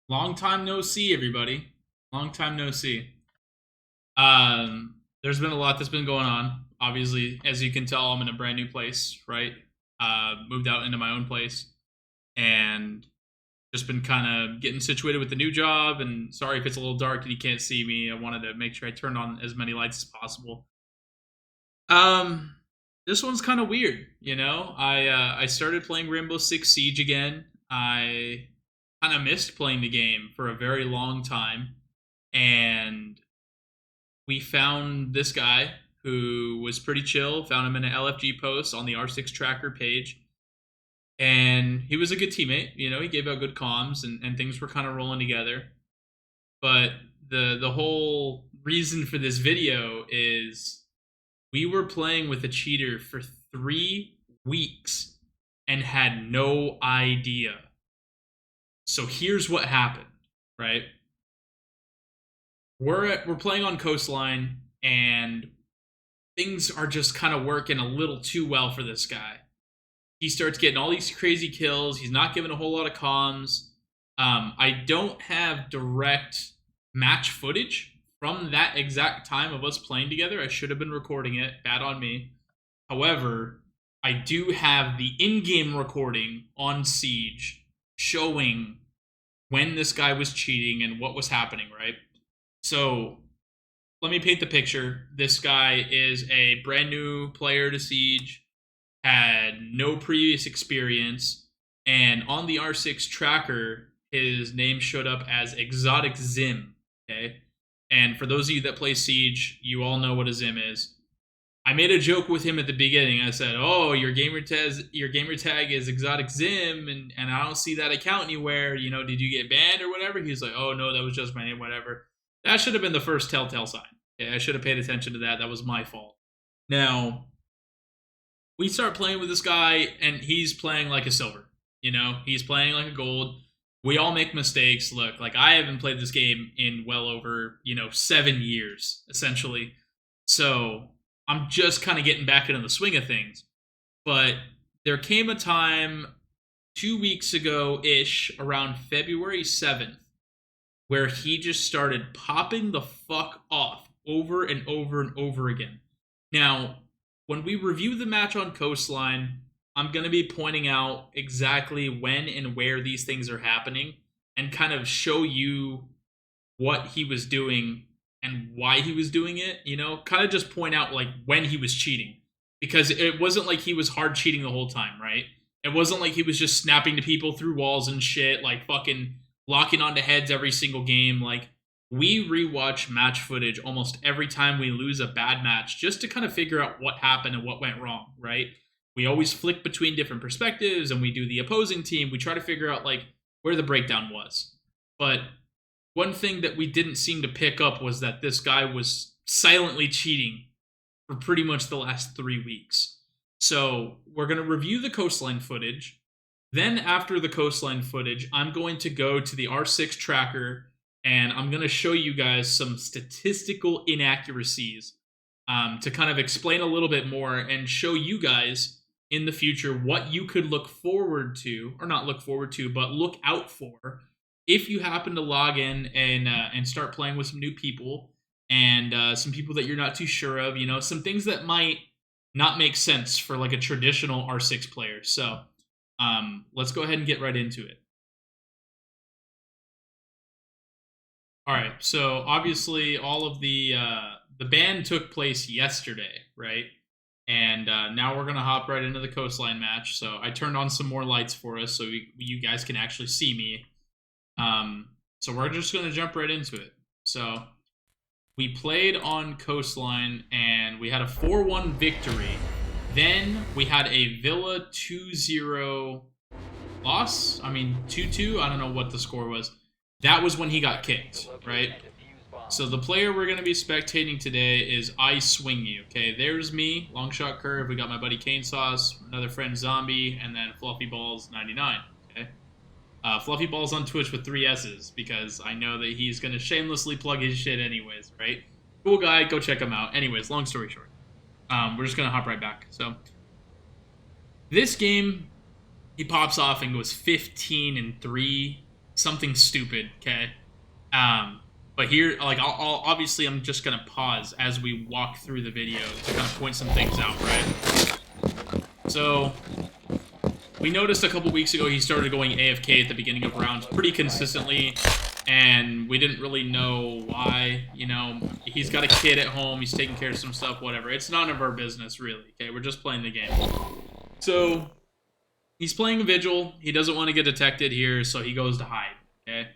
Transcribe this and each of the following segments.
Long time no see, everybody. Long time no see. There's been a lot that's been going on. Obviously, as you can tell, I'm in a brand new place, right? Moved out into my own place and just been kind of getting situated with the new job. And sorry if it's a little dark and you can't see me. I wanted to make sure I turned on as many lights as possible. Um, this one's kind of weird, you know. I started playing Rainbow Six Siege again. I kind of missed playing the game for a very long time, and we found this guy who was pretty chill. Found him in an LFG post on the R6 Tracker page, and he was a good teammate. You know, he gave out good comms, and things were kind of rolling together. But the whole reason for this video is we were playing with a cheater for 3 weeks and had no idea. So here's what happened, right? We're playing on Coastline, and things are just kind of working a little too well for this guy. He starts getting all these crazy kills. He's not giving a whole lot of comms. I don't have direct match footage from that exact time of us playing together. I should have been recording it. Bad on me. However, I do have the in-game recording on Siege showing when this guy was cheating and what was happening, right? So let me paint the picture. This guy is a brand new player to Siege, had no previous experience, and on the R6 tracker, his name showed up as Exotic Zim. Okay, and for those of you that play Siege, you all know what a Zim is. I made a joke with him at the beginning. I said, "Oh, your gamer tag is Exotic Zim, and I don't see that account anywhere. You know, did you get banned or whatever?" He's like, "Oh no, that was just my name, whatever." That should have been the first telltale sign. Okay, I should have paid attention to that. That was my fault. Now, we start playing with this guy, and he's playing like a silver. You know, he's playing like a gold. We all make mistakes. Look, like I haven't played this game in well over 7 years, essentially. So I'm just kind of getting back into the swing of things. But there came a time 2 weeks ago ish, around February 7th, where he just started popping the fuck off over and over and over again. Now, when we review the match on Coastline, I'm going to be pointing out exactly when and where these things are happening and kind of show you what he was doing and why he was doing it, kind of just point out like when he was cheating, because it wasn't like he was hard cheating the whole time, right? It wasn't like he was just snapping to people through walls and shit, like fucking locking onto heads every single game. Like, we rewatch match footage almost every time we lose a bad match just to kind of figure out what happened and what went wrong, right? We always flick between different perspectives, and we do the opposing team. We try to figure out like where the breakdown was. But one thing that we didn't seem to pick up was that this guy was silently cheating for pretty much the last 3 weeks. So we're going to review the Coastline footage. Then after the Coastline footage, I'm going to go to the R6 tracker, and I'm going to show you guys some statistical inaccuracies to kind of explain a little bit more and show you guys in the future what you could look forward to, or not look forward to, but look out for if you happen to log in and start playing with some new people and some people that you're not too sure of, some things that might not make sense for like a traditional R6 player. So let's go ahead and get right into it. All right, so obviously all of the ban took place yesterday, right? And now we're gonna hop right into the Coastline match. So I turned on some more lights for us, so you guys can actually see me. So we're just gonna jump right into it. So we played on Coastline, and we had a 4-1 victory. Then we had a Villa 2-0 loss. I mean 2-2. I don't know what the score was. That was when he got kicked, right? So the player we're going to be spectating today is I Swing You. Okay, there's me, Long Shot Curve. We got my buddy Cane Sauce, another friend Zombie, and then Fluffy Balls 99. Okay, Fluffy Balls on Twitch with 3 S's, because I know that he's going to shamelessly plug his shit anyways, right? Cool guy, go check him out. Anyways, long story short, we're just going to hop right back. So this game, he pops off and goes 15-3 something stupid, okay? But here, like, obviously I'm just gonna pause as we walk through the video to kind of point some things out, right? So, we noticed a couple weeks ago he started going AFK at the beginning of rounds pretty consistently, and we didn't really know why. You know, he's got a kid at home, he's taking care of some stuff, whatever. It's none of our business, really, okay? We're just playing the game. So, he's playing a Vigil, he doesn't want to get detected here, so he goes to hide, okay?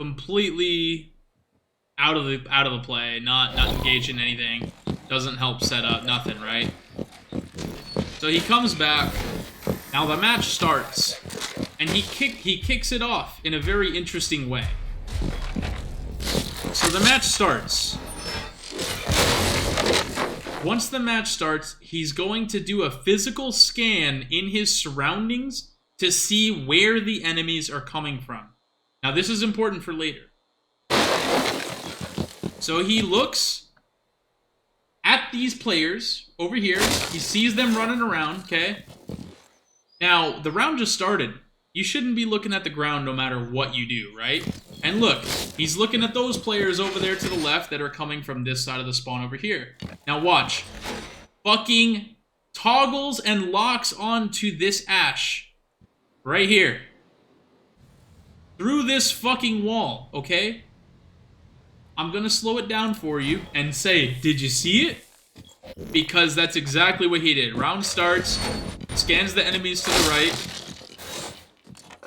Completely out of the play, not engaged in anything, doesn't help set up, nothing, right? So he comes back. Now the match starts, and he kicks it off in a very interesting way. So the match starts. Once the match starts, he's going to do a physical scan in his surroundings to see where the enemies are coming from. Now this is important for later. So he looks at these players over here. He sees them running around, okay? Now, the round just started. You shouldn't be looking at the ground no matter what you do, right? And look, he's looking at those players over there to the left that are coming from this side of the spawn over here. Now watch. Fucking toggles and locks onto this Ash. Right here. Through this fucking wall, okay? I'm gonna slow it down for you and say, did you see it? Because that's exactly what he did. Round starts, scans the enemies to the right.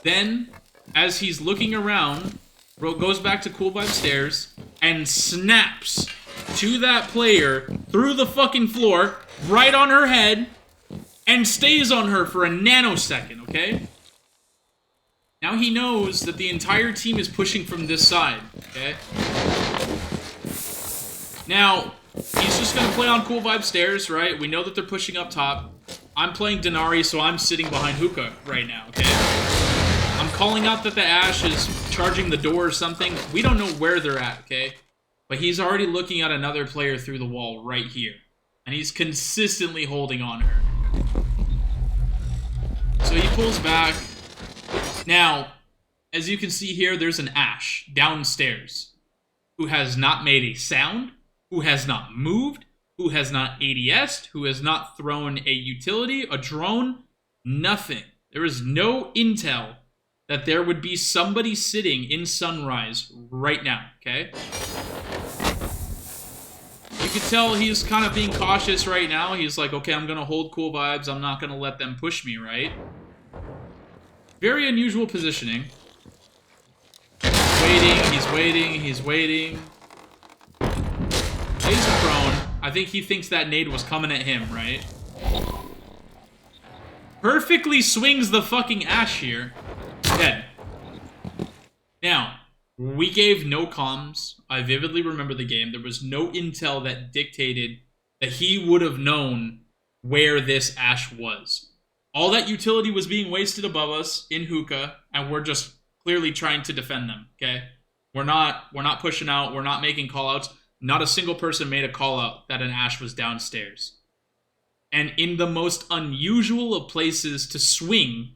Then, as he's looking around, goes back to Cool Vibe Stairs and snaps to that player through the fucking floor, right on her head, and stays on her for a nanosecond, okay? Now he knows that the entire team is pushing from this side, okay? Now, he's just gonna play on Cool Vibe Stairs, right? We know that they're pushing up top. I'm playing Denari, so I'm sitting behind Hookah right now, okay? I'm calling out that the Ash is charging the door or something. We don't know where they're at, okay? But he's already looking at another player through the wall right here. And he's consistently holding on her. So he pulls back. Now, as you can see here, there's an Ash downstairs who has not made a sound, who has not moved, who has not ADS'd, who has not thrown a utility, a drone, nothing. There is no intel that there would be somebody sitting in Sunrise right now, okay? You can tell he's kind of being cautious right now. He's like, okay, I'm going to hold Cool Vibes. I'm not going to let them push me, right? Very unusual positioning. He's waiting. Laser prone. I think he thinks that nade was coming at him, right? Perfectly swings the fucking Ash here. Dead. Now, we gave no comms. I vividly remember the game. There was no intel that dictated that he would have known where this Ash was. All that utility was being wasted above us in Hookah, and we're just clearly trying to defend them, okay? We're not pushing out, we're not making callouts. Not a single person made a callout that an Ash was downstairs. And in the most unusual of places to swing,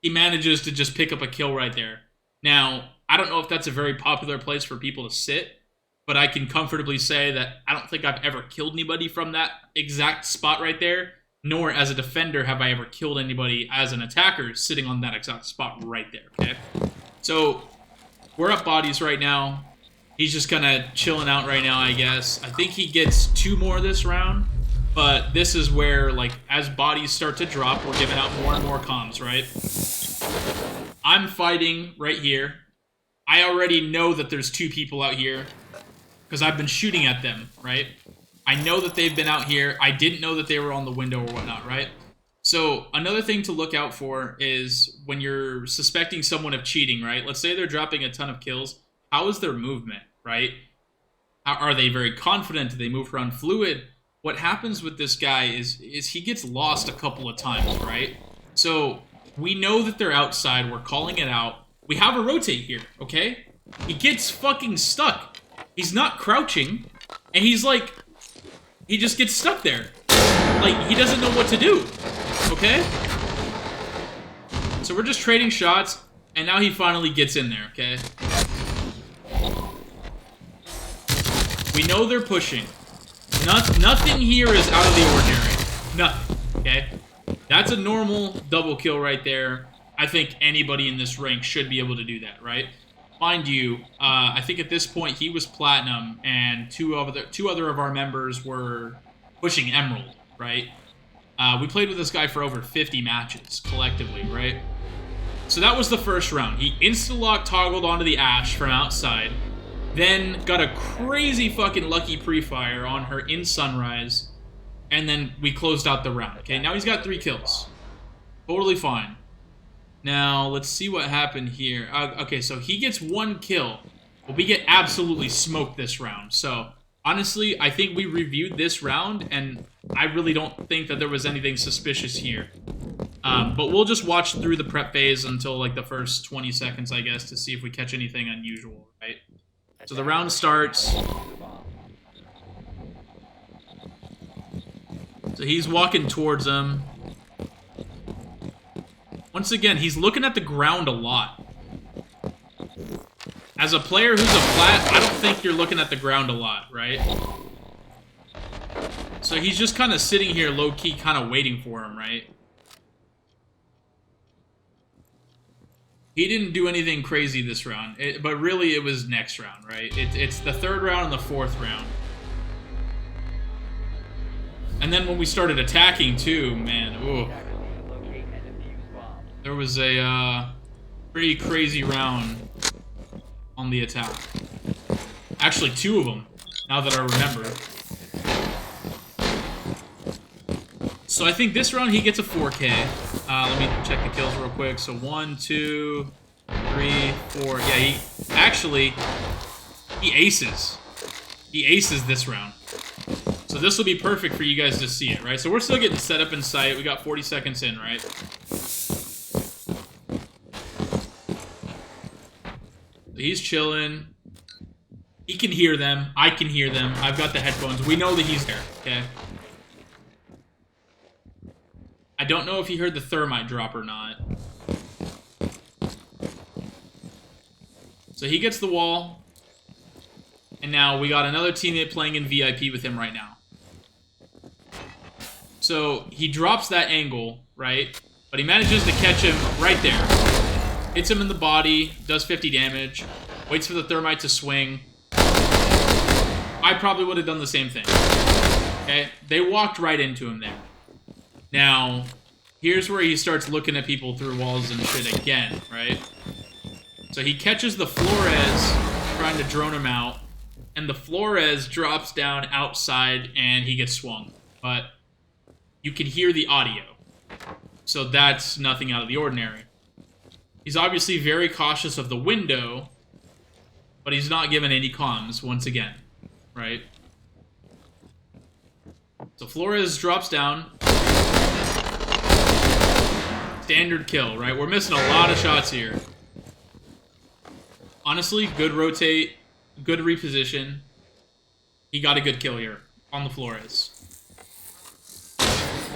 he manages to just pick up a kill right there. Now, I don't know if that's a very popular place for people to sit, but I can comfortably say that I don't think I've ever killed anybody from that exact spot right there, nor as a defender have I ever killed anybody as an attacker sitting on that exact spot right there, okay? So, we're up bodies right now. He's just kind of chilling out right now, I guess. I think he gets 2 more this round, but this is where, like, as bodies start to drop, we're giving out more and more comms, right? I'm fighting right here. I already know that there's 2 people out here because I've been shooting at them, right? I know that they've been out here. I didn't know that they were on the window or whatnot, right? So another thing to look out for is when you're suspecting someone of cheating, right? Let's say they're dropping a ton of kills. How is their movement, right? Are they very confident? Do they move around fluid? What happens with this guy is he gets lost a couple of times, right? So we know that they're outside. We're calling it out. We have a rotate here, okay? He gets fucking stuck. He's not crouching, and he's like, he just gets stuck there. Like, he doesn't know what to do, okay? So we're just trading shots, and now he finally gets in there, okay? We know they're pushing. Nothing here is out of the ordinary. Nothing, okay? That's a normal double kill right there. I think anybody in this rank should be able to do that, right? Mind you, I think at this point he was Platinum, and two other of our members were pushing Emerald, right? We played with this guy for over 50 matches, collectively, right? So that was the first round. He insta-lock toggled onto the Ashe from outside, then got a crazy fucking lucky pre-fire on her in Sunrise, and then we closed out the round, okay? Now he's got 3 kills. Totally fine. Now, let's see what happened here. Okay, so he gets 1 kill, but we get absolutely smoked this round. So, honestly, I think we reviewed this round, and I really don't think that there was anything suspicious here. But we'll just watch through the prep phase until, like, the first 20 seconds, I guess, to see if we catch anything unusual, right? So the round starts. So he's walking towards him. Once again, he's looking at the ground a lot. As a player who's a flat, I don't think you're looking at the ground a lot, right? So he's just kind of sitting here low-key, kind of waiting for him, right? He didn't do anything crazy this round, but really it was next round, right? It's the 3rd round and the 4th round. And then when we started attacking, too, man, ooh. There was a pretty crazy round on the attack. Actually, 2 of them, now that I remember. So I think this round he gets a 4K. Let me check the kills real quick. So 1, 2, 3, 4. Yeah, he aces. He aces this round. So this will be perfect for you guys to see it, right? So we're still getting set up in sight. We got 40 seconds in, right? He's chilling. He can hear them. I can hear them. I've got the headphones. We know that he's there, okay? I don't know if he heard the thermite drop or not. So he gets the wall. And now we got another teammate playing in VIP with him right now. So he drops that angle, right? But he manages to catch him right there. Hits him in the body, does 50 damage, waits for the thermite to swing. I probably would have done the same thing. Okay? They walked right into him there. Now, here's where he starts looking at people through walls and shit again, right? So he catches the Flores, trying to drone him out, and the Flores drops down outside and he gets swung. But you can hear the audio. So that's nothing out of the ordinary. He's obviously very cautious of the window, but he's not given any comms once again, right? So Flores drops down. Standard kill, right? We're missing a lot of shots here. Honestly, good rotate, good reposition. He got a good kill here on the Flores.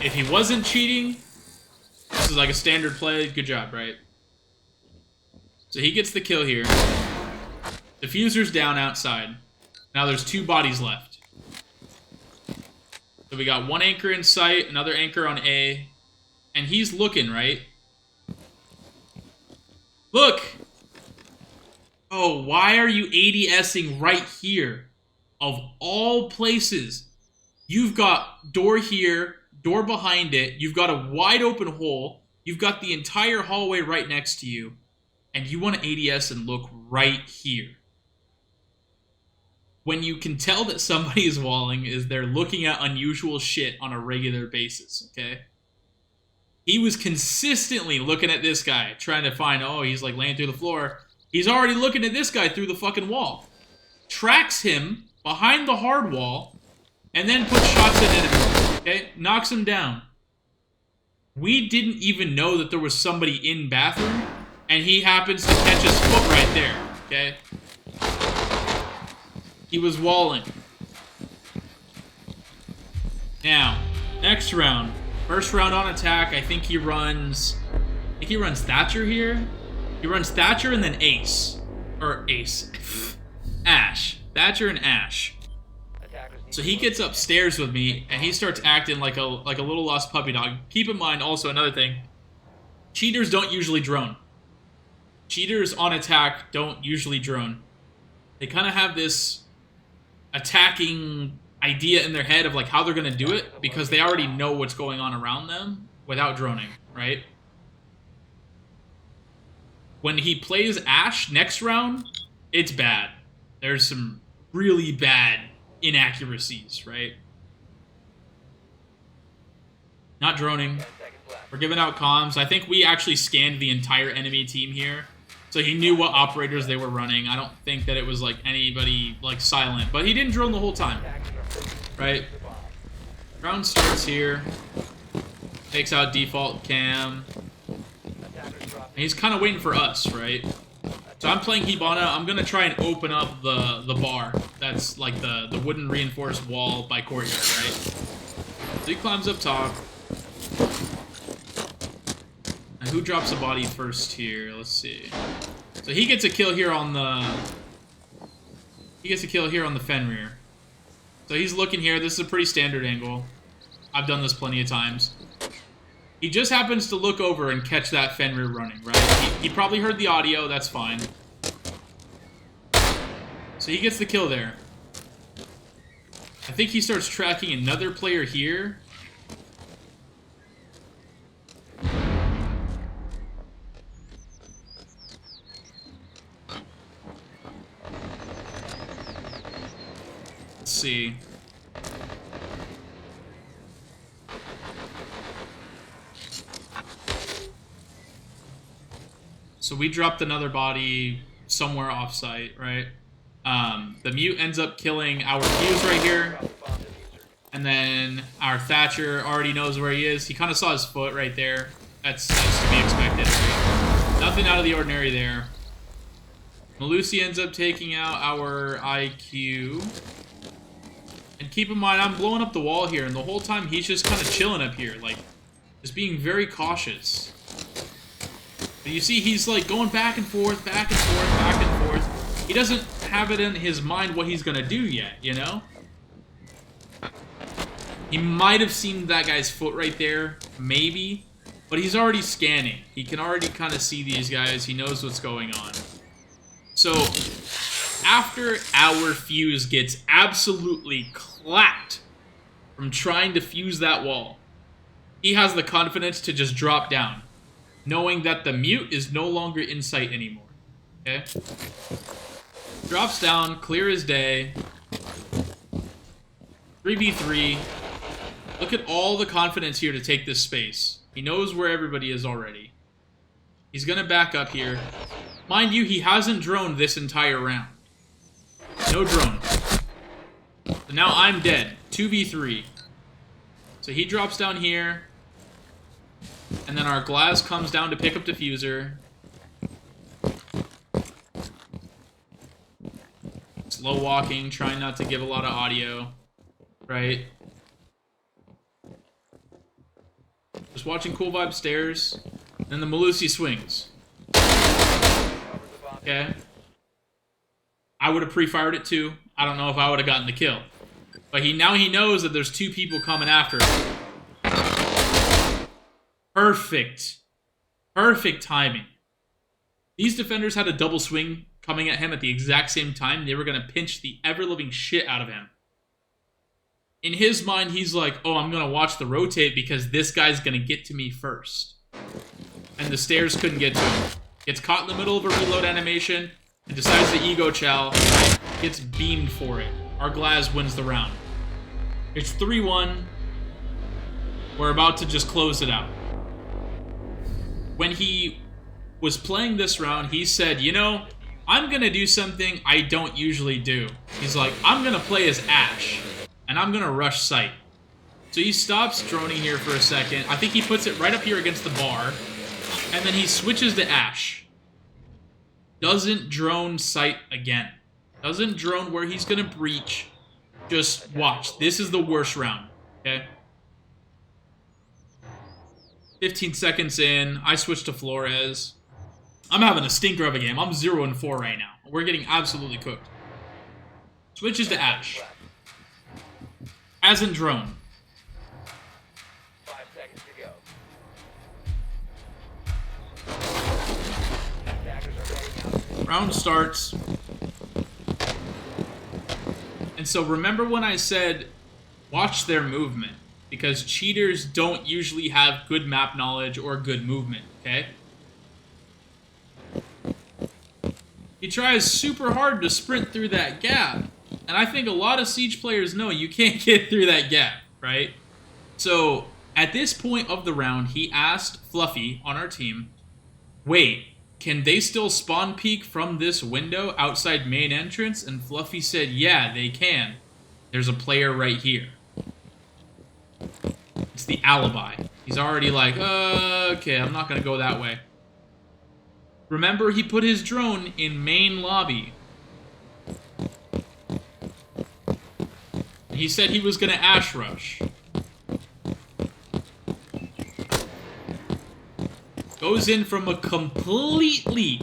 If he wasn't cheating, this is like a standard play. Good job, right? So he gets the kill here. Diffuser's down outside. Now there's 2 bodies left. So we got 1 anchor in sight, another anchor on A. And he's looking, right? Look! Oh, why are you ADSing right here? Of all places. You've got door here, door behind it. You've got a wide open hole. You've got the entire hallway right next to you. And you want to ADS and look right here. When you can tell that somebody is walling is they're looking at unusual shit on a regular basis, okay? He was consistently looking at this guy, trying to find, oh, he's like laying through the floor. He's already looking at this guy through the fucking wall. Tracks him behind the hard wall, and then puts shots at him, okay? Knocks him down. We didn't even know that there was somebody in bathroom, and he happens to catch his foot right there, okay? He was walling. Now, next round. First round on attack, I think he runs think he runs Thatcher here. He runs Thatcher and then Ace. Or Ace. Ash. Thatcher and Ash. So he gets upstairs with me, and he starts acting like a little lost puppy dog. Keep in mind, also, another thing. Cheaters don't usually drone. Cheaters on attack don't usually drone. They kind of have this attacking idea in their head of like how they're going to do it because they already know what's going on around them without droning, right? When he plays Ash next round, it's bad. There's some really bad inaccuracies, right? Not droning. We're giving out comms. I think we actually scanned the entire enemy team here. So he knew what operators they were running. I don't think that it was like anybody like silent. But he didn't drone the whole time. Right? Round starts here. Takes out default cam. And he's kind of waiting for us, right? So I'm playing Hibana. I'm going to try and open up the bar. That's like the wooden reinforced wall by courtyard, right? So he climbs up top. And who drops a body first here? Let's see. So he gets a kill here on the... He gets a kill here on the Fenrir. So he's looking here. This is a pretty standard angle. I've done this plenty of times. He just happens to look over and catch that Fenrir running, right? He probably heard the audio. That's fine. So he gets the kill there. I think he starts tracking another player here. Let's see. So we dropped another body somewhere off-site, right? The mute ends up killing our fuse right here. And then our Thatcher already knows where he is. He kind of saw his foot right there. That's to be expected, right? Nothing out of the ordinary there. Malusi ends up taking out our IQ. And keep in mind, I'm blowing up the wall here, and the whole time he's just kind of chilling up here, like, just being very cautious. But you see, he's like going back and forth, back and forth, back and forth. He doesn't have it in his mind what he's gonna do yet, you know? He might have seen that guy's foot right there, maybe, but he's already scanning. He can already kind of see these guys. He knows what's going on. So, after our fuse gets absolutely clapped from trying to fuse that wall, he has the confidence to just drop down, knowing that the mute is no longer in sight anymore. Okay? Drops down, clear as day. 3v3. Look at all the confidence here to take this space. He knows where everybody is already. He's gonna back up here. Mind you, he hasn't droned this entire round. No drone. So now I'm dead. 2v3. So he drops down here. And then our glass comes down to pick up diffuser. Slow walking, trying not to give a lot of audio. Right? Just watching cool vibe stairs. Then the Malusi swings. Okay. I would have pre-fired it too. I don't know if I would have gotten the kill. But now he knows that there's two people coming after him. Perfect. Perfect timing. These defenders had a double swing coming at him at the exact same time. They were going to pinch the ever-living shit out of him. In his mind, he's like, oh, I'm going to watch the rotate because this guy's going to get to me first. And the stairs couldn't get to him. Gets caught in the middle of a reload animation and decides to ego chow. Gets beamed for it. Our Glaz wins the round. It's 3-1. We're about to just close it out. When he was playing this round, he said, you know, I'm going to do something I don't usually do. He's like, I'm going to play as Ash, and I'm going to rush sight. So he stops droning here for a second. I think he puts it right up here against the bar, and then he switches to Ash. Doesn't drone sight again. Doesn't drone where he's going to breach. Just watch. This is the worst round, okay? 15 seconds in, I switch to Flores. I'm having a stinker of a game. I'm 0-4 right now. We're getting absolutely cooked. Switches to Ash. As in drone. 5 seconds to go. Round starts. And so remember when I said watch their movement, because cheaters don't usually have good map knowledge or good movement, okay? He tries super hard to sprint through that gap. And I think a lot of Siege players know you can't get through that gap, right? So, at this point of the round, he asked Fluffy on our team, wait, can they still spawn peek from this window outside main entrance? And Fluffy said, yeah, they can. There's a player right here. It's the alibi. He's already like, okay, I'm not going to go that way. Remember, he put his drone in main lobby. He said he was going to Ash Rush. Goes in from a completely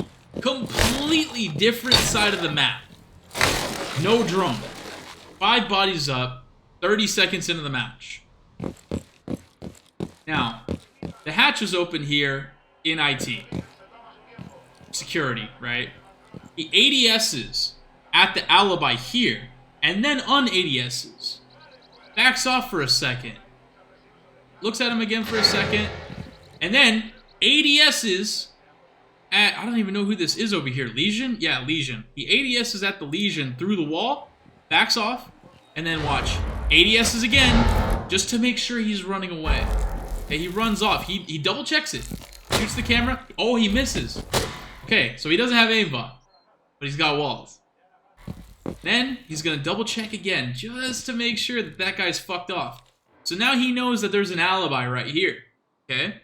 different side of the map. No drone. 5 bodies up, 30 seconds into the match. Now, the hatch is open here in IT. Security, right? He ADS's at the alibi here, and then un-ADS's. Backs off for a second. Looks at him again for a second, and then ADS's at, I don't even know who this is over here, Legion? Yeah, Legion. He ADS's at the Legion through the wall, backs off, and then watch. ADS's again, just to make sure he's running away. Okay, he runs off. He double checks it. Shoots the camera. Oh, he misses. Okay, so he doesn't have aimbot, but he's got walls. Then he's gonna double check again, just to make sure that that guy's fucked off. So now he knows that there's an alibi right here. Okay?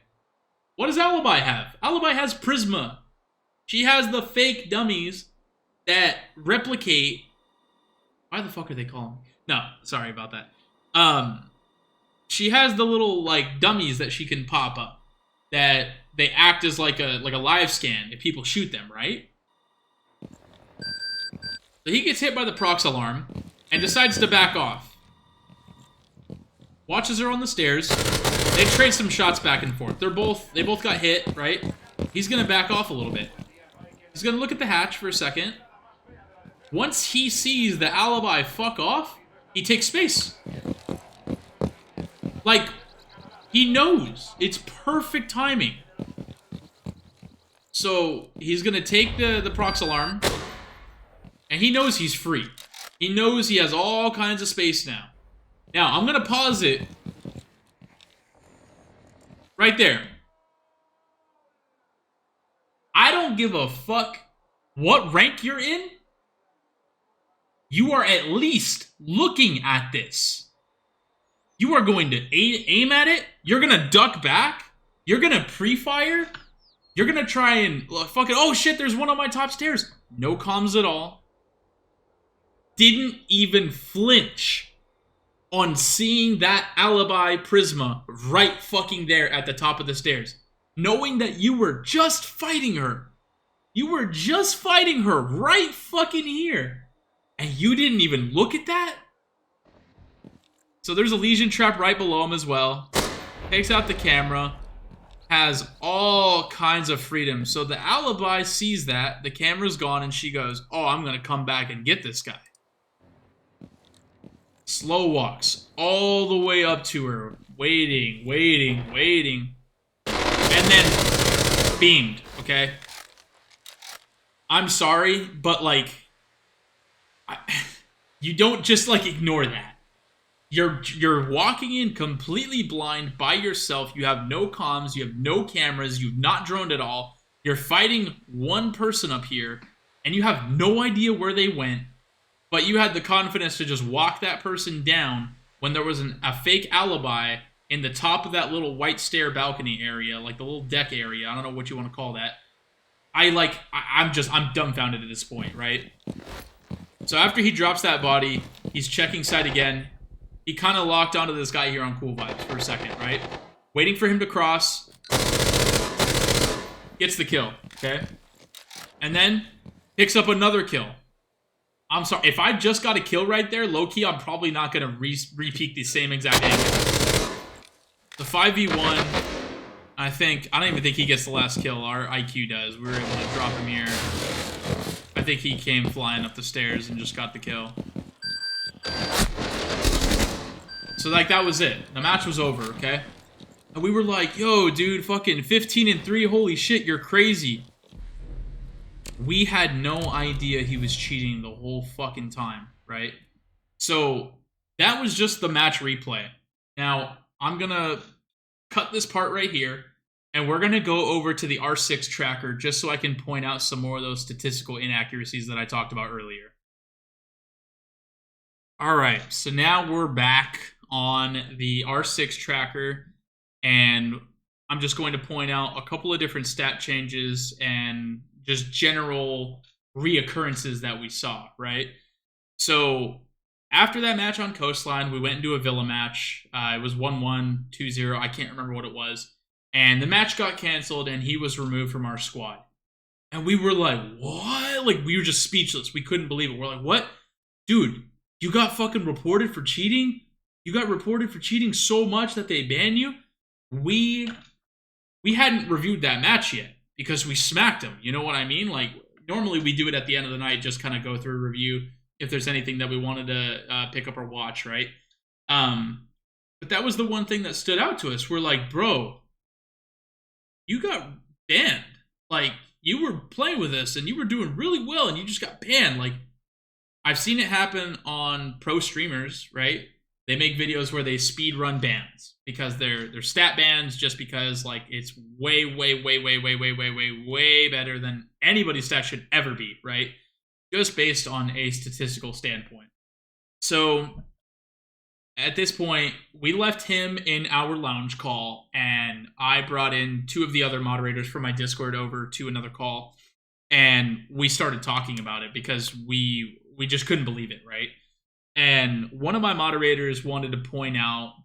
What does Alibi have? Alibi has Prisma. She has the fake dummies that replicate... Why the fuck are they calling me? No, sorry about that. She has the little, like, dummies that she can pop up. That they act as like a live scan if people shoot them, right? So he gets hit by the prox alarm and decides to back off. Watches her on the stairs. They trade some shots back and forth. They both got hit, right? He's gonna back off a little bit. He's gonna look at the hatch for a second. Once he sees the alibi fuck off, he takes space. Like, he knows. It's perfect timing. So, he's gonna take the prox alarm, and he knows he's free. He knows he has all kinds of space now. Now, I'm gonna pause it right there. I don't give a fuck what rank you're in. You are at least looking at this. You are going to aim at it. You're going to duck back. You're going to pre-fire. You're going to try and fucking... Oh, shit, there's one on my top stairs. No comms at all. Didn't even flinch on seeing that alibi Prisma right fucking there at the top of the stairs. Knowing that you were just fighting her. You were just fighting her right fucking here. And you didn't even look at that? So there's a Legion trap right below him as well. Takes out the camera. Has all kinds of freedom. So the alibi sees that. The camera's gone and she goes, oh, I'm going to come back and get this guy. Slow walks all the way up to her. Waiting. And then beamed, okay? I'm sorry, but like... you don't just like ignore that. You're walking in completely blind by yourself. You have no comms, you have no cameras, you've not droned at all. You're fighting one person up here, and you have no idea where they went, but you had the confidence to just walk that person down when there was a fake alibi in the top of that little white stair balcony area, like the little deck area. I don't know what you want to call that. I'm dumbfounded at this point, right? So after he drops that body, he's checking side again. He kind of locked onto this guy here on Cool Vibes for a second, right? Waiting for him to cross. Gets the kill, okay? And then picks up another kill. I'm sorry, if I just got a kill right there, low-key, I'm probably not going to re-peek the same exact angle. The 5v1, I don't even think he gets the last kill. Our IQ does. We were able to drop him here. I think he came flying up the stairs and just got the kill. So, like, that was it. The match was over, okay? And we were like, yo, dude, fucking 15-3, holy shit, you're crazy. We had no idea he was cheating the whole fucking time, right? So, that was just the match replay. Now, I'm gonna cut this part right here, and we're gonna go over to the R6 tracker just so I can point out some more of those statistical inaccuracies that I talked about earlier. Alright, so now we're back on the R6 tracker, and I'm just going to point out a couple of different stat changes and just general reoccurrences that we saw, right? So, after that match on Coastline, we went into a Villa match. It was 1-1, 2-0, I can't remember what it was. And the match got canceled, and he was removed from our squad. And we were like, what? Like, we were just speechless. We couldn't believe it. We're like, what? Dude, you got fucking reported for cheating? You got reported for cheating so much that they banned you? We hadn't reviewed that match yet because we smacked him. You know what I mean? Like, normally we do it at the end of the night, just kind of go through a review if there's anything that we wanted to pick up or watch, right? But that was the one thing that stood out to us. We're like, bro, you got banned. Like, you were playing with us and you were doing really well and you just got banned. Like, I've seen it happen on pro streamers, right? They make videos where they speed run bans because they're stat bans just because, like, it's way better than anybody's stat should ever be, right? Just based on a statistical standpoint. So, at this point, we left him in our lounge call, and I brought in two of the other moderators from my Discord over to another call, and we started talking about it because we just couldn't believe it, right? And one of my moderators wanted to point out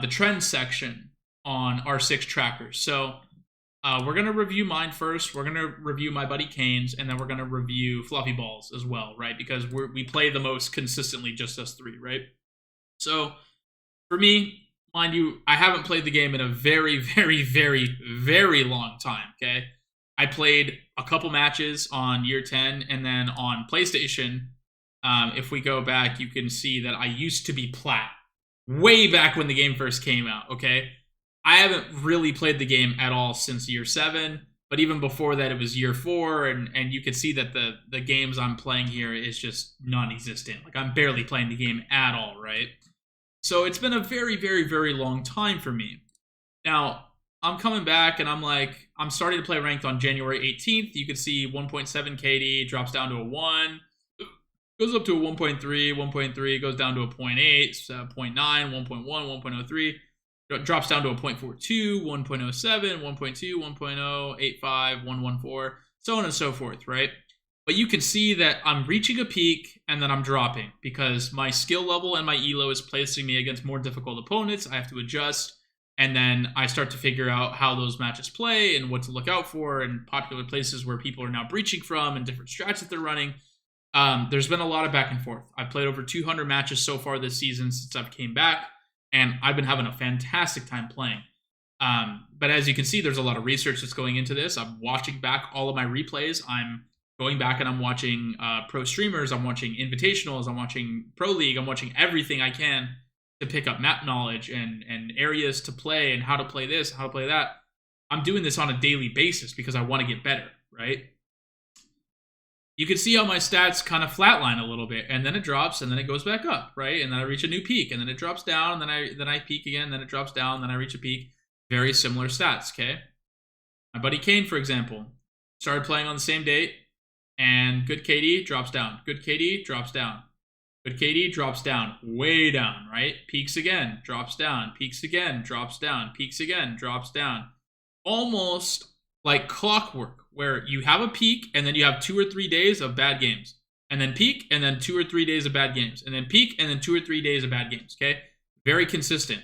the trends section on R6 Tracker. So, we're going to review mine first. We're going to review my buddy Kane's, and then we're going to review Fluffy Balls as well, right? Because we play the most consistently, just us three, right? So, for me, mind you, I haven't played the game in a very long time, okay? I played a couple matches on Year 10, and then on PlayStation, if we go back, you can see that I used to be Plat. Way back when the game first came out, okay? I haven't really played the game at all since Year 7, but even before that, it was Year 4, and you can see that the games I'm playing here is just non-existent. Like, I'm barely playing the game at all, right? So it's been a very long time for me. Now, I'm coming back, and I'm starting to play ranked on January 18th. You can see 1.7 KD, drops down to a 1, goes up to a 1.3, 1.3, goes down to a 0.8, 0.9, 1.1, 1.03, drops down to a 0.42, 1.07, 1.2, 1.0, 85, 114, so on and so forth, right? But you can see that I'm reaching a peak and then I'm dropping because my skill level and my elo is placing me against more difficult opponents. I have to adjust, and then I start to figure out how those matches play and what to look out for and popular places where people are now breaching from and different strats that they're running. There's been a lot of back and forth. I've played over 200 matches so far this season since I've came back, and I've been having a fantastic time playing. But as you can see, there's a lot of research that's going into this. I'm watching back all of my replays. I'm going back and I'm watching pro streamers. I'm watching invitationals. I'm watching Pro League. I'm watching everything I can to pick up map knowledge and areas to play and how to play this, how to play that. I'm doing this on a daily basis because I want to get better, right? You can see how my stats kind of flatline a little bit, and then it drops, and then it goes back up, right? And then I reach a new peak, and then it drops down, and then I peak again, then it drops down, then I reach a peak. Very similar stats, okay? My buddy Kane, for example, started playing on the same date, and good KD drops down. Good KD drops down. Good KD drops down. Way down, right? Peaks again, drops down. Peaks again, drops down. Peaks again, drops down. Almost like clockwork, where you have a peak, and then you have 2 or 3 days of bad games. And then peak, and then 2 or 3 days of bad games. And then peak, and then 2 or 3 days of bad games, okay? Very consistent.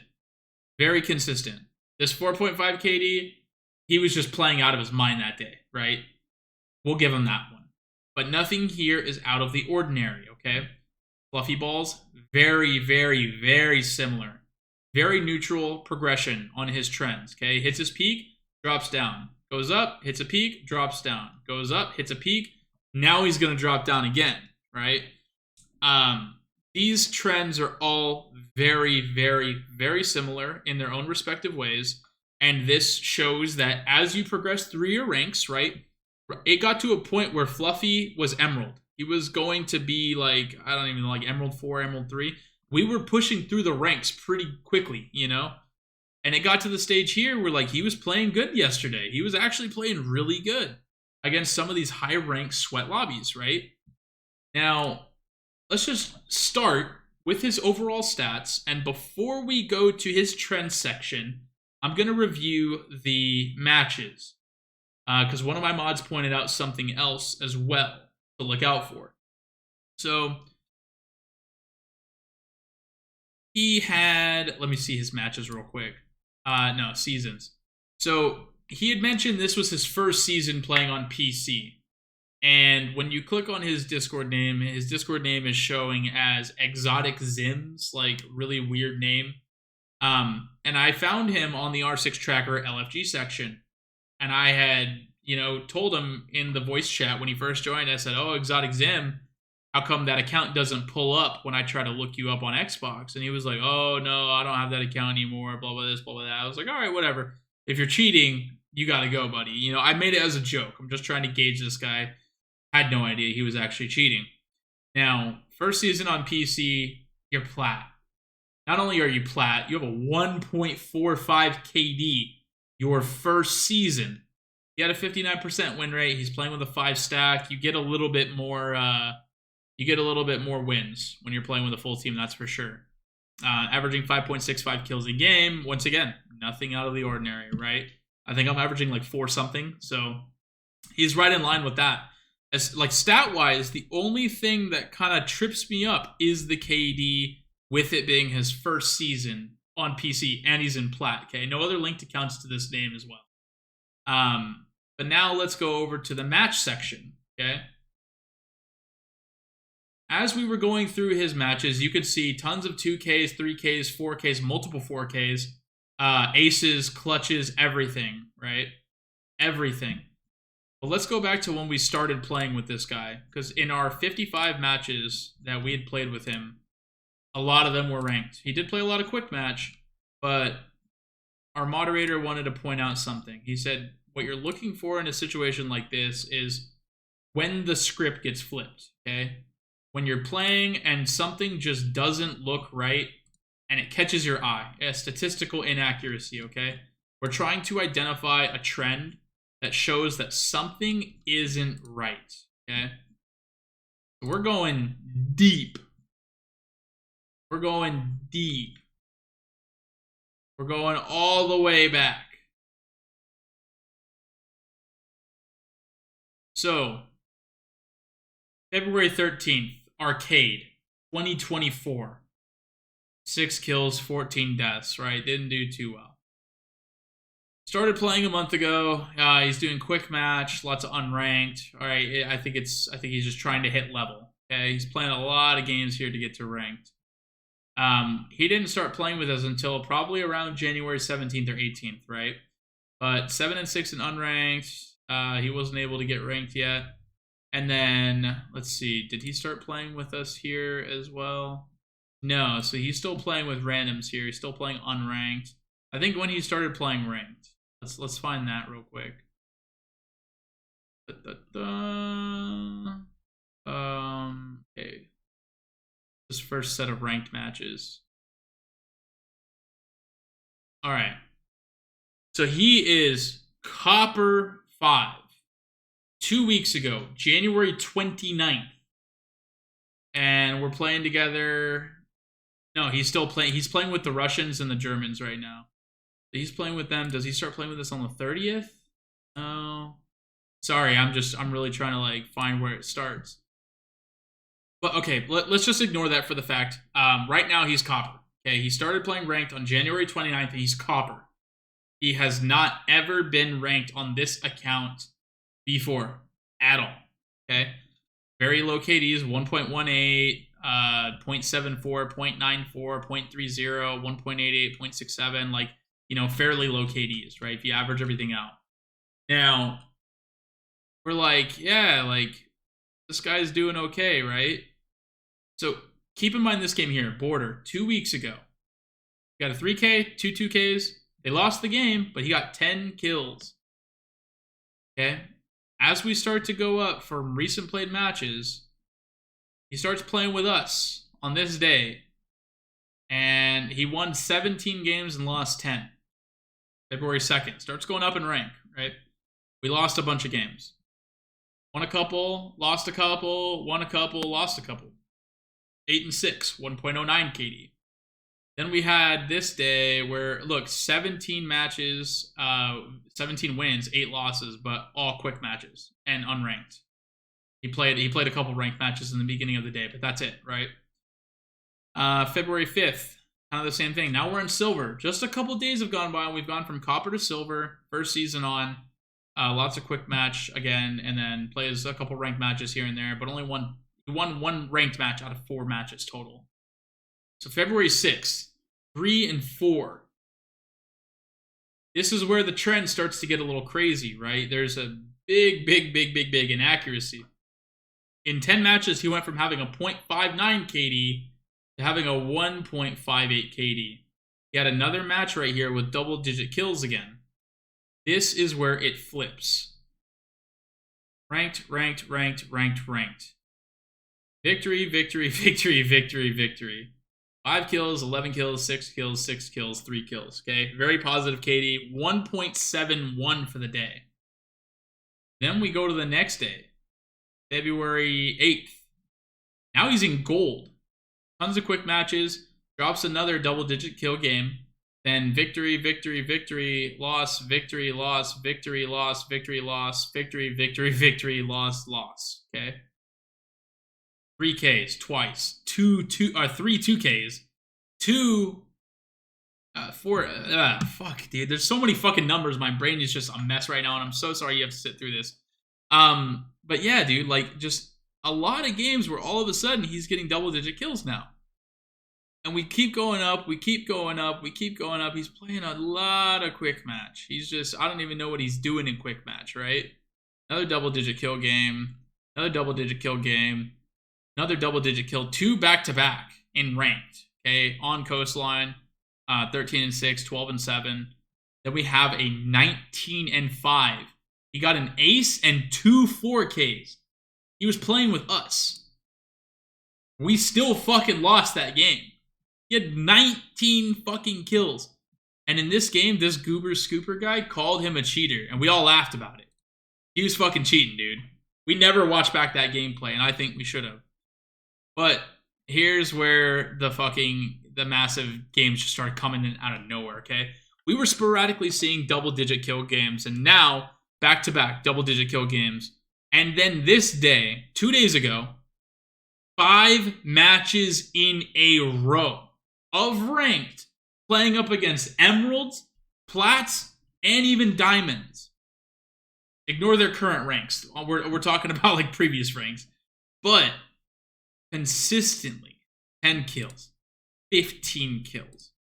Very consistent. This 4.5 KD he was just playing out of his mind that day, right? We'll give him that one. But nothing here is out of the ordinary, okay? Fluffy balls, very, very, very similar. Very neutral progression on his trends, okay? Hits his peak, drops down. Goes up, hits a peak, drops down. Goes up, hits a peak. Now he's going to drop down again, right? These trends are all very, very, very similar in their own respective ways. And this shows that as you progress through your ranks, right, it got to a point where Fluffy was Emerald. He was going to be like, I don't even know, like Emerald 4, Emerald 3. We were pushing through the ranks pretty quickly, you know? And it got to the stage here where, like, he was playing good yesterday. He was actually playing really good against some of these high-ranked sweat lobbies, right? Now, let's just start with his overall stats. And before we go to his trend section, I'm going to review the matches. Because one of my mods pointed out something else as well to look out for. So he had, let me see his matches real quick. No, seasons. So he had mentioned this was his first season playing on PC. And when you click on his Discord name is showing as Exotic Zims, like really weird name. And I found him on the R6 Tracker LFG section. And I had, you know, told him in the voice chat when he first joined, I said, oh, Exotic Zim, how come that account doesn't pull up when I try to look you up on Xbox? And he was like, oh, no, I don't have that account anymore, blah, blah, this, blah, blah, that. I was like, all right, whatever. If you're cheating, you got to go, buddy. You know, I made it as a joke. I'm just trying to gauge this guy. Had no idea he was actually cheating. Now, first season on PC, you're plat. Not only are you plat, you have a 1.45 KD your first season. He had a 59% win rate. He's playing with a 5 stack. You get a little bit more wins when you're playing with a full team, that's for sure. Averaging 5.65 kills a game. Once again, nothing out of the ordinary, right? I think I'm averaging like 4 something, so he's right in line with that. As like stat-wise, the only thing that kind of trips me up is the KD, with it being his first season on PC, and he's in plat. Okay, no other linked accounts to this name as well. But now let's go over to the match section. Okay. As we were going through his matches, you could see tons of 2Ks, 3Ks, 4Ks, multiple 4Ks, aces, clutches, everything, right? Everything. But let's go back to when we started playing with this guy, because in our 55 matches that we had played with him, a lot of them were ranked. He did play a lot of quick match, but our moderator wanted to point out something. He said, what you're looking for in a situation like this is when the script gets flipped, okay? When you're playing and something just doesn't look right and it catches your eye, a statistical inaccuracy, okay? We're trying to identify a trend that shows that something isn't right, okay? So we're going deep. We're going deep. We're going all the way back. So, February 13th, Arcade, 2024. 6 kills, 14 deaths, right? Didn't do too well. Started playing a month ago. He's doing quick match, lots of unranked. All right, I think he's just trying to hit level. Okay, he's playing a lot of games here to get to ranked. He didn't start playing with us until probably around January 17th or 18th, right? But 7 and 6 in unranked. He wasn't able to get ranked yet. And then, let's see, did he start playing with us here as well? No, so he's still playing with randoms here. He's still playing unranked. I think when he started playing ranked. Let's find that real quick. Okay. His first set of ranked matches. All right. So he is Copper 5. 2 weeks ago, January 29th. And we're playing together. No, he's still playing. He's playing with the Russians and the Germans right now. He's playing with them. Does he start playing with us on the 30th? No. Sorry, I'm really trying to like find where it starts. But okay, let's just ignore that for the fact. Right now he's Copper. Okay, he started playing ranked on January 29th and he's Copper. He has not ever been ranked on this account before at all. Okay. Very low KDs, 1.18, 0.74, 0.94, 0.30, 1.88, 0.67, like, fairly low KDs, right? If you average everything out. Now, we're like, yeah, like, this guy's doing okay, right? So keep in mind this game here, Border, 2 weeks ago. He got a 3K, 2Ks. They lost the game, but he got 10 kills. Okay? As we start to go up from recent played matches, he starts playing with us on this day. And he won 17 games and lost 10. February 2nd. Starts going up in rank, right? We lost a bunch of games. Won a couple, lost a couple, won a couple, lost a couple. 8 and 6, 1.09 KD. Then we had this day where, look, 17 matches, 17 wins, 8 losses, but all quick matches and unranked. He played a couple ranked matches in the beginning of the day, but that's it, right? February 5th, kind of the same thing. Now we're in silver. Just a couple days have gone by, and we've gone from copper to silver, first season on. Lots of quick match again, and then plays a couple ranked matches here and there, but only won one ranked match out of 4 matches total. So February 6th, 3 and 4. This is where the trend starts to get a little crazy, right? There's a big inaccuracy. In 10 matches, he went from having a 0.59 KD to having a 1.58 KD. He had another match right here with double-digit kills again. This is where it flips. Ranked. Victory. 5 kills, 11 kills, 6 kills, 6 kills, 3 kills. Okay, very positive KD. 1.71 for the day. Then we go to the next day, February 8th. Now he's in gold. Tons of quick matches. Drops another double-digit kill game. Then victory, loss, victory, loss, loss. Okay. 3 Ks twice. 3 2Ks. 4. Fuck, dude. There's so many fucking numbers. My brain is just a mess right now, and I'm so sorry you have to sit through this. But yeah, dude, like, just a lot of games where all of a sudden he's getting double-digit kills now. And we keep going up. He's playing a lot of quick match. He's just, I don't even know what he's doing in quick match, right? Another double-digit kill game. Another double-digit kill game. Another double-digit kill. 2 back-to-back in ranked. Okay, on Coastline. 13 and 6, 12 and 7. Then we have a 19 and 5. He got an ace and 2 4Ks. He was playing with us. We still fucking lost that game. He had 19 fucking kills. And in this game, this Goober Scooper guy called him a cheater, and we all laughed about it. He was fucking cheating, dude. We never watched back that gameplay, and I think we should have. But here's where the massive games just started coming in out of nowhere, okay? We were sporadically seeing double-digit kill games, and now, back-to-back double-digit kill games. And then this day, 2 days ago, 5 matches in a row of ranked, playing up against emeralds, plats, and even diamonds. Ignore their current ranks. We're talking about like previous ranks. But consistently, 10 kills, 15 kills,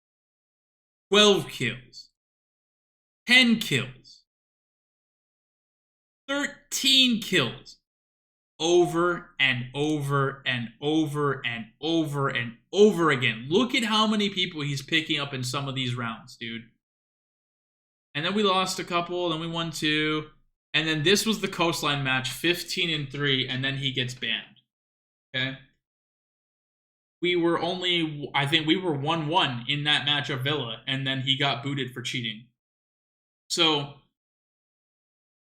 12 kills, 10 kills, 13 kills. Over and over and over and over and over again. Look at how many people he's picking up in some of these rounds, dude. And then we lost a couple, then we won 2. And then this was the Coastline match, 15 and 3, and then he gets banned. Okay? I think we were 1-1 in that match of Villa, and then he got booted for cheating. So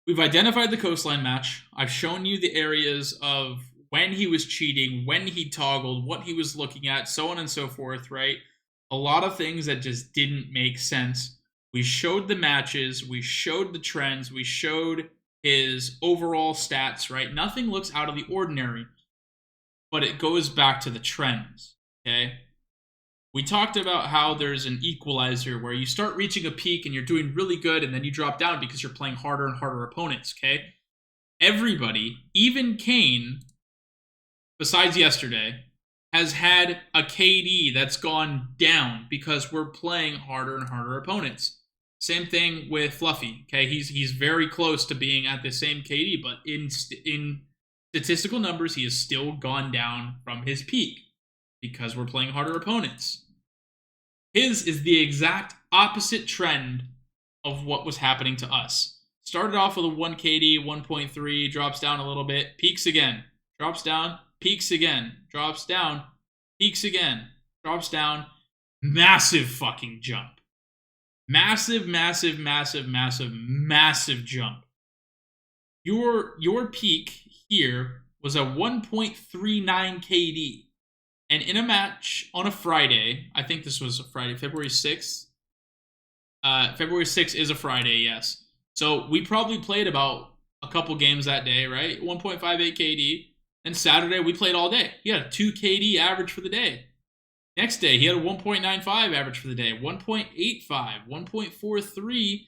we've identified the Coastline match. I've shown you the areas of when he was cheating, when he toggled, what he was looking at, so on and so forth, right? A lot of things that just didn't make sense. We showed the matches, we showed the trends, we showed his overall stats, right? Nothing looks out of the ordinary, but it goes back to the trends, okay? We talked about how there's an equalizer where you start reaching a peak and you're doing really good, and then you drop down because you're playing harder and harder opponents, okay? Everybody, even Kane, besides yesterday, has had a KD that's gone down because we're playing harder and harder opponents. Same thing with Fluffy, okay? He's very close to being at the same KD, but in statistical numbers, he has still gone down from his peak because we're playing harder opponents. His is the exact opposite trend of what was happening to us. Started off with a 1 KD, 1.3, drops down a little bit, peaks again, drops down, peaks again, drops down, peaks again, drops down. Massive fucking jump. Massive, massive, massive, massive, massive jump. Your peak here was a 1.39 KD. And in a match on a Friday, I think this was a Friday, February 6th. February 6th is a Friday, yes. So we probably played about a couple games that day, right? 1.58 KD. And Saturday, we played all day. He had a 2 KD average for the day. Next day, he had a 1.95 average for the day, 1.85, 1.43,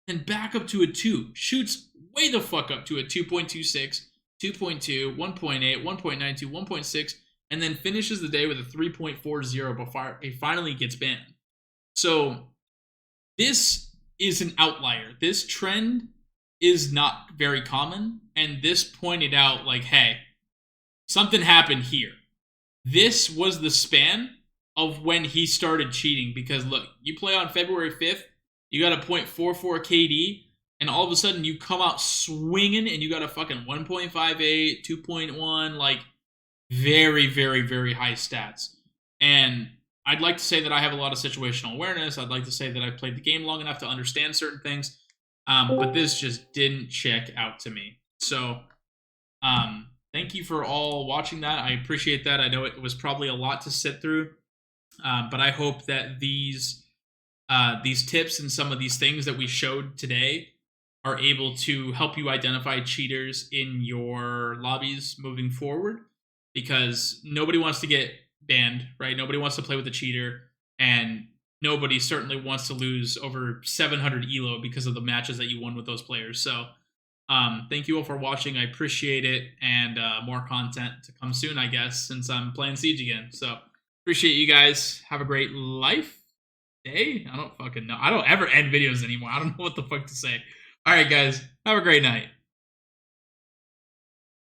and back up to a 2. Shoots way the fuck up to a 2.26, 2.2, 1.8, 1.92, 1.6, and then finishes the day with a 3.40 before he finally gets banned. So this is an outlier. This trend is not very common, and this pointed out, like, hey, something happened here. This was the span of when he started cheating, because look, you play on February 5th, you got a 0.44 KD, and all of a sudden you come out swinging and you got a fucking 1.58, 2.1, like, very, very, very high stats. And I'd like to say that I have a lot of situational awareness. I'd like to say that I've played the game long enough to understand certain things, but this just didn't check out to me. So, thank you for all watching that. I appreciate that. I know it was probably a lot to sit through, but I hope that these tips and some of these things that we showed today are able to help you identify cheaters in your lobbies moving forward, because nobody wants to get banned, right? Nobody wants to play with a cheater, and nobody certainly wants to lose over 700 elo because of the matches that you won with those players. So thank you all for watching. I appreciate it, and more content to come soon, I guess, since I'm playing Siege again. So appreciate you guys. Have a great life day. I don't fucking know. I don't ever end videos anymore. I don't know what the fuck to say. All right, guys. Have a great night.